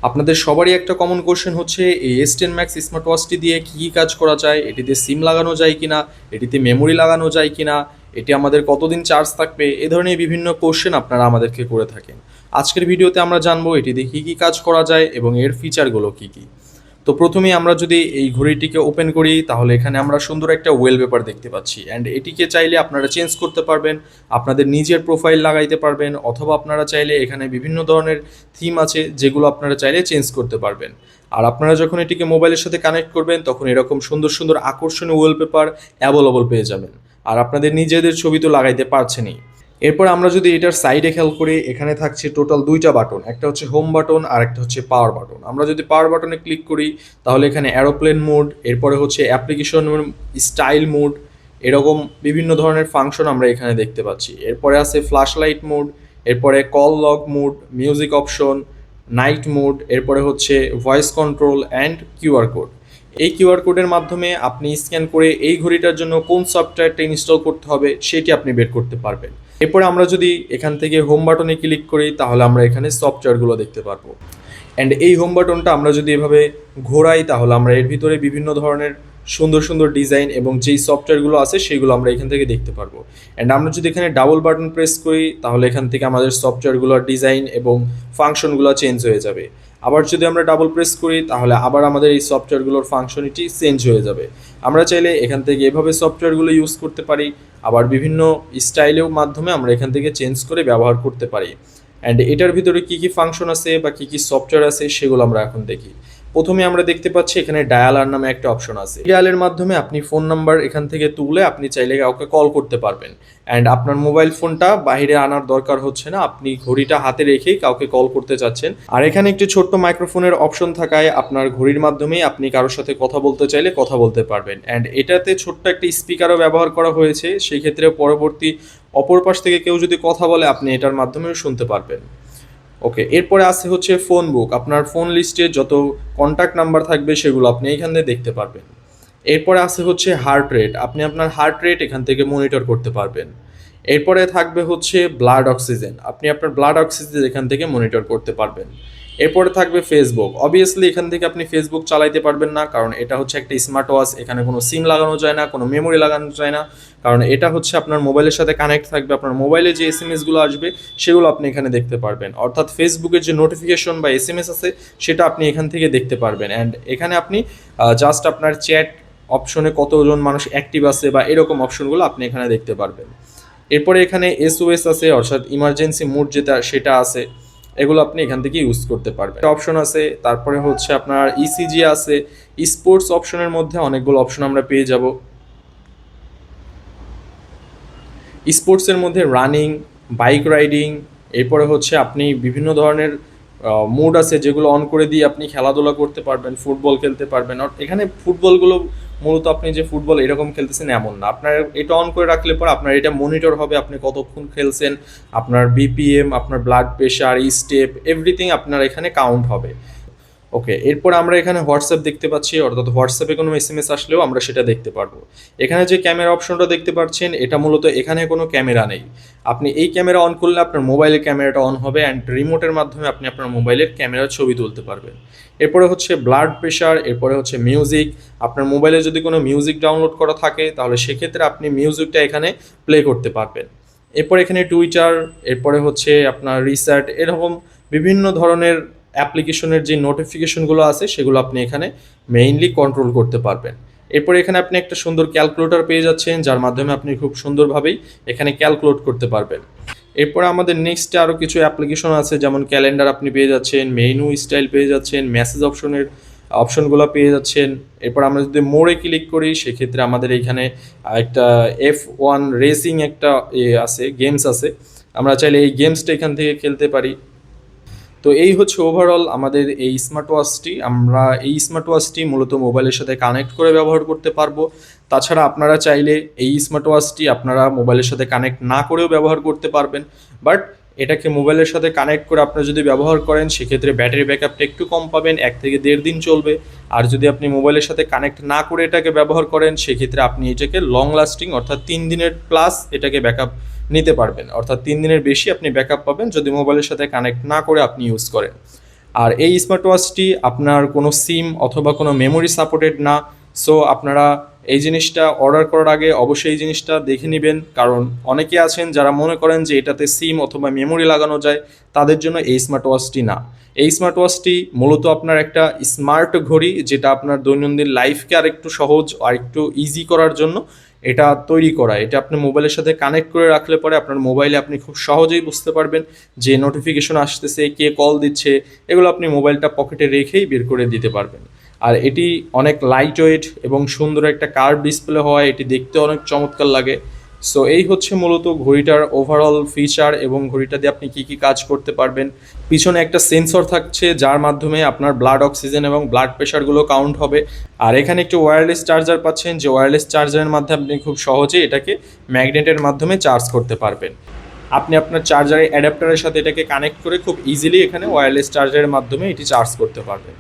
আপনাদের সবারই একটা কমন কোশ্চেন হচ্ছে এই S10 Max স্মার্ট ওয়াচটি দিয়ে কী কী কাজ করা যায়, এটিতে সিম লাগানো যায় কিনা, এটিতে মেমোরি লাগানো যায় কিনা, এটি আমাদের কতদিন চার্জ থাকবে, এ ধরনের বিভিন্ন কোশ্চেন আপনারা আমাদেরকে করে থাকেন। আজকের ভিডিওতে আমরা জানবো এটিতে কী কী কাজ করা যায় এবং এর ফিচারগুলো কী কী। তো প্রথমেই আমরা যদি এই ঘড়িটিকে ওপেন করি তাহলে এখানে আমরা সুন্দর একটা ওয়েলপেপার দেখতে পাচ্ছি, অ্যান্ড এটিকে চাইলে আপনারা চেঞ্জ করতে পারবেন, আপনাদের নিজের প্রোফাইল লাগাইতে পারবেন, অথবা আপনারা চাইলে এখানে বিভিন্ন ধরনের থিম আছে যেগুলো আপনারা চাইলে চেঞ্জ করতে পারবেন। আর আপনারা যখন এটিকে মোবাইলের সাথে কানেক্ট করবেন তখন এরকম সুন্দর সুন্দর আকর্ষণীয় ওয়েলপেপার অ্যাভেলেবল পেয়ে যাবেন, আর আপনাদের নিজেদের ছবি তো লাগাইতে পারছেনই। এরপর আমরা যদি এটার সাইডে খেয়াল করি, এখানে থাকছে টোটাল দুইটা বাটন, একটা হচ্ছে হোম বাটন আর একটা হচ্ছে পাওয়ার বাটন। আমরা যদি পাওয়ার বাটনে ক্লিক করি তাহলে এখানে অ্যারোপ্লেন মোড, এরপরে হচ্ছে অ্যাপ্লিকেশন স্টাইল মোড, এরকম বিভিন্ন ধরনের ফাংশন আমরা এখানে দেখতে পাচ্ছি। এরপরে আছে ফ্ল্যাশ লাইট মোড, এরপরে call log mode, music option, night mode, এরপরে হচ্ছে voice control and QR code. এই কিউআর কোডের মাধ্যমে আপনি স্ক্যান করে এই ঘড়িটার জন্য কোন সফটওয়্যারটা ইনস্টল করতে হবে সেটি আপনি বের করতে পারবেন। এরপরে আমরা যদি এখান থেকে হোম বাটনে ক্লিক করি তাহলে আমরা এখানে সফটওয়্যারগুলো দেখতে পারবো, অ্যান্ড এই হোম বাটনটা আমরা যদি এভাবে ঘোরাই তাহলে আমরা এর ভিতরে বিভিন্ন ধরনের সুন্দর সুন্দর ডিজাইন এবং যেই সফটওয়্যারগুলো আছে সেগুলো আমরা এখান থেকে দেখতে পারবো। অ্যান্ড আমরা যদি এখানে ডাবল বাটন প্রেস করি তাহলে এখান থেকে আমাদের সফটওয়্যারগুলোর ডিজাইন এবং ফাংশনগুলো চেঞ্জ হয়ে যাবে। আবার যদি আমরা ডাবল প্রেস করি তাহলে আবার আমাদের এই সফটওয়্যারগুলোর ফাংশনিটি চেঞ্জ হয়ে যাবে। আমরা চাইলে এখান থেকে এভাবে সফটওয়্যারগুলো ইউজ করতে পারি, আবার বিভিন্ন স্টাইলেও মাধ্যমে আমরা এখান থেকে চেঞ্জ করে ব্যবহার করতে পারি। অ্যান্ড এটার ভিতরে কী কী ফাংশন আছে বা কী কী সফটওয়্যার আছে সেগুলো আমরা এখন দেখি। প্রথমে আমরা দেখতে পাচ্ছি এখানে ডায়ালার নামে একটা অপশন আছে। ডায়ালের মাধ্যমে আপনি ফোন নাম্বার এখান থেকে তুলে আপনি চাইলে কাউকে কল করতে পারবেন, অ্যান্ড আপনার মোবাইল ফোনটা বাইরে আনার দরকার হচ্ছে না, আপনি ঘড়িটা হাতে রেখেই কাউকে কল করতে চাচ্ছেন। আর এখানে একটি ছোট্ট মাইক্রোফোনের অপশন থাকায় আপনার ঘড়ির মাধ্যমেই আপনি কারোর সাথে কথা বলতে চাইলে কথা বলতে পারবেন, অ্যান্ড এটাতে ছোট্ট একটা স্পিকারও ব্যবহার করা হয়েছে, সেই ক্ষেত্রে পরবর্তী অপর পাশ থেকে কেউ যদি কথা বলে আপনি এটার মাধ্যমেও শুনতে পারবেন। ওকে, এরপরে আছে হচ্ছে ফোন বুক, আপনার ফোন লিস্টে যত কন্ট্যাক্ট নাম্বার থাকবে সেগুলো আপনি এখান থেকে দেখতে পারবেন। এরপরে আছে হচ্ছে হার্ট রেট, আপনি আপনার হার্ট রেট এখান থেকে মনিটর করতে পারবেন। এরপরে থাকবে হচ্ছে ব্লাড অক্সিজেন, আপনি আপনার ব্লাড অক্সিজেন এখান থেকে মনিটর করতে পারবেন। এরপরে থাকবে ফেসবুক, অবভিয়াসলি এখান থেকে আপনি ফেসবুক চালাইতে পারবেন না, কারণ এটা হচ্ছে একটা স্মার্ট ওয়াচ, এখানে কোনো সিম লাগানো যায় না, কোনো মেমোরি লাগানো যায় না, কারণ এটা হচ্ছে আপনার মোবাইলের সাথে কানেক্ট থাকবে। আপনার মোবাইলে যে এসএমএসগুলো আসবে সেগুলো আপনি এখানে দেখতে পারবেন, অর্থাৎ ফেসবুকের যে নোটিফিকেশন বা এসএমএস আছে সেটা আপনি এখান থেকে দেখতে পারবেন। অ্যান্ড এখানে আপনি জাস্ট আপনার চ্যাট অপশনে কতজন মানুষ অ্যাক্টিভ আছে বা এরকম অপশনগুলো আপনি এখানে দেখতে পারবেন। এরপরে এখানে এসওএস আছে, অর্থাৎ ইমার্জেন্সি মোড যেটা সেটা আছে, এগুলো আপনি এখান থেকে ইউজ করতে পারবেন। অপশন আছে, তারপরে হচ্ছে আপনার ইসিজি আছে, স্পোর্টস অপশনের মধ্যে অনেকগুলো অপশন আমরা পেয়ে যাব। স্পোর্টসের মধ্যে রানিং, বাইক রাইডিং, এরপরে হচ্ছে আপনি বিভিন্ন ধরনের মুড আছে যেগুলো অন করে দিয়ে আপনি খেলাধুলা করতে পারবেন, ফুটবল খেলতে পারবেন। আর এখানে ফুটবলগুলো মূলত আপনি যে ফুটবল এরকম খেলতেছেন এমন না, আপনার এটা অন করে রাখলে পর আপনার এটা মনিটর হবে আপনি কতক্ষণ খেলছেন, আপনার বিপিএম, আপনার ব্লাড প্রেশার, স্টেপ, এভরিথিং আপনার এখানে কাউন্ট হবে। ওকে, এরপর আমরা এখানে হোয়াটসঅ্যাপ দেখতে পাচ্ছি, অর্থাৎ হোয়াটসঅ্যাপে কোনো এসএমএস আসলেও আমরা সেটা দেখতে পারবো। এখানে যে ক্যামেরা অপশনটা দেখতে পাচ্ছেন এটা মূলত এখানে কোনো ক্যামেরা নেই, আপনি এই ক্যামেরা অন করলে আপনার মোবাইলের ক্যামেরাটা অন হবে, অ্যান্ড রিমোটের মাধ্যমে আপনি আপনার মোবাইলের ক্যামেরার ছবি তুলতে পারবেন। এরপরে হচ্ছে ব্লাড প্রেশার, এরপরে হচ্ছে মিউজিক, আপনার মোবাইলে যদি কোনো মিউজিক ডাউনলোড করা থাকে তাহলে সেক্ষেত্রে আপনি মিউজিকটা এখানে প্লে করতে পারবেন। এরপর এখানে টুইটার, এরপরে হচ্ছে আপনার রিসার্চ, এরকম বিভিন্ন ধরনের অ্যাপ্লিকেশনের যে নোটিফিকেশনগুলো আছে সেগুলো আপনি এখানে মেইনলি কন্ট্রোল করতে পারবেন। এরপর এখানে আপনি একটা সুন্দর ক্যালকুলেটর পেয়ে যাচ্ছেন যার মাধ্যমে আপনি খুব সুন্দরভাবেই এখানে ক্যালকুলেট করতে পারবেন। এরপর আমাদের নেক্সটে আরও কিছু অ্যাপ্লিকেশন আছে, যেমন ক্যালেন্ডার আপনি পেয়ে যাচ্ছেন, মেনু স্টাইল পেয়ে যাচ্ছেন, মেসেজ অপশনের অপশনগুলো পেয়ে যাচ্ছেন। এরপর আমরা যদি মোড়ে ক্লিক করি সেক্ষেত্রে আমাদের এইখানে একটা F1 রেসিং একটা আছে, গেমস আছে, আমরা চাইলে এই গেমসটা এখান থেকে খেলতে পারি। তো এই হচ্ছে ওভারঅল আমাদের এই স্মার্ট ওয়াচটি। আমরা এই স্মার্ট ওয়াচটি মূলত মোবাইলের সাথে কানেক্ট করে ব্যবহার করতে পারবো। তাছাড়া আপনারা চাইলে এই স্মার্ট ওয়াচটি আপনারা মোবাইলের সাথে কানেক্ট না করেও ব্যবহার করতে পারবেন, বাট এটাকে মোবাইলের সাথে কানেক্ট করে আপনারা যদি ব্যবহার করেন সেক্ষেত্রে ব্যাটারি ব্যাকআপটা একটু কম পাবেন, 1 থেকে 1.5 দিন চলবে। আর যদি আপনি মোবাইলের সাথে কানেক্ট না করে এটাকে ব্যবহার করেন সেক্ষেত্রে আপনি এটাকে লং লাস্টিং, অর্থাৎ 3 দিনের প্লাস এটাকে ব্যাকআপ নিতে পারবেন, অর্থাৎ 3 দিনের বেশি আপনি ব্যাকআপ পাবেন যদি মোবাইলের সাথে কানেক্ট না করে আপনি ইউজ করেন। আর এই স্মার্ট ওয়াচটি আপনার কোনো সিম অথবা কোনো মেমোরি সাপোর্টেড না। সো আপনারা এই জিনিসটা অর্ডার করার আগে অবশ্যই এই জিনিসটা দেখে নেবেন, কারণ অনেকে আছেন যারা মনে করেন যে এটাতে সিম অথবা মেমোরি লাগানো যায়, তাদের জন্য এই স্মার্ট ওয়াচটি না। এই স্মার্ট ওয়াচটি মূলত আপনার একটা স্মার্ট ঘড়ি, যেটা আপনার দৈনন্দিন লাইফকে আরেকটু সহজ আর একটু ইজি করার জন্য এটা তৈরি করা। এটা আপনি মোবাইলের সাথে কানেক্ট করে রাখলে পরে আপনার মোবাইলে আপনি খুব সহজেই বুঝতে পারবেন যে নোটিফিকেশন আসতেছে, কে কল দিচ্ছে, এগুলো আপনি মোবাইলটা পকেটে রেখেই বের করে দিতে পারবেন। আর এটি অনেক লাইট ওয়েট এবং সুন্দর একটা কার্ভ ডিসপ্লে হওয়ায় এটি দেখতে অনেক চমৎকার লাগে। সো এই হচ্ছে মূলত ঘড়িটার ওভারঅল ফিচার এবং ঘড়িটা দিয়ে আপনি কী কী কাজ করতে পারবেন। পিছনে একটা সেন্সর থাকছে যার মাধ্যমে আপনার ব্লাড অক্সিজেন এবং ব্লাড প্রেশারগুলো কাউন্ট হবে। আর এখানে একটি ওয়্যারলেস চার্জার পাচ্ছেন, যে ওয়্যারলেস চার্জারের মাধ্যমে আপনি খুব সহজেই এটাকে ম্যাগনেটের মাধ্যমে চার্জ করতে পারবেন। আপনি আপনার চার্জারের অ্যাডাপ্টারের সাথে এটাকে কানেক্ট করে খুব ইজিলি এখানে ওয়্যারলেস চার্জারের মাধ্যমে এটি চার্জ করতে পারবেন।